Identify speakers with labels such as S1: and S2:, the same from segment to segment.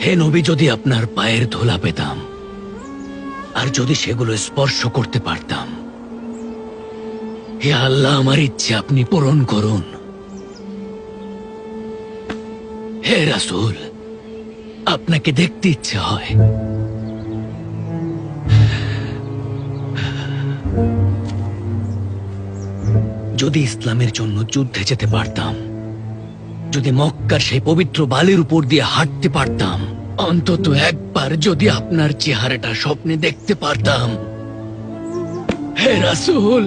S1: হে নবী, যদি আপনার পায়ের ধুলা পেতাম আর যদি সেগুলো স্পর্শ করতে পারতাম। হে আল্লাহ, আমার ইচ্ছে আপনি পূরণ করুন। হে রাসূল, আপনাকে দেখতে ইচ্ছে হয়। যদি ইসলামের জন্য যুদ্ধে যেতে পারতাম, যদি মক্কার সেই পবিত্র বালির উপর দিয়ে হাঁটতে পারতাম, অন্তত একবার যদি আপনার চেহারাটা স্বপ্নে দেখতে পারতাম। হে রাসূল,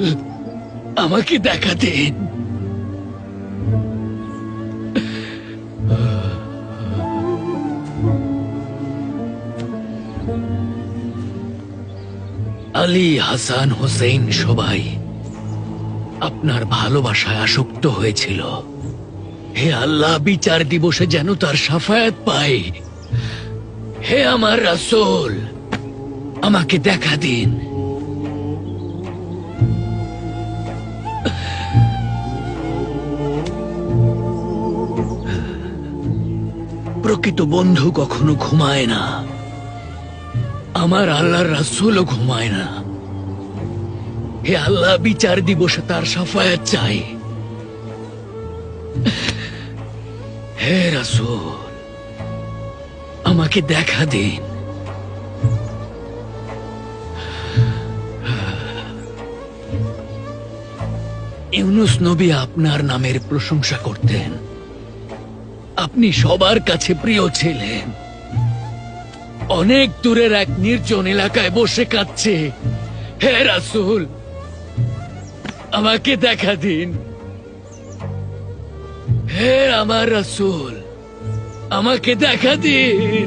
S1: আমাকে দেখা দিন। আলী, হাসান, হোসেন সবাই আপনার ভালোবাসায় আসক্ত হয়েছিল। হে আল্লাহ, বিচার দিবসে যেন তার শাফায়াত পাই। হে আমার রাসূল, আমাকে দেখা দিন। প্রকৃত বন্ধু কখনো ঘুমায় না, আমার আল্লাহর রাসূলও ঘুমায় না। হে আল্লাহ, বিচার দিবসে তার শাফায়াত চাই। হে রাসূল, আমাকে দেখা দিন। ইউনুস নবী আপনার নামের প্রশংসা করতেন। আপনি সবার কাছে প্রিয় ছিলেন। অনেক দূরের এক নির্জন এলাকায় বসে কাঁদছে। হে রাসূল, আমাকে দেখা দিন। হে আমার রাসূল, আমাকে দেখা দিন।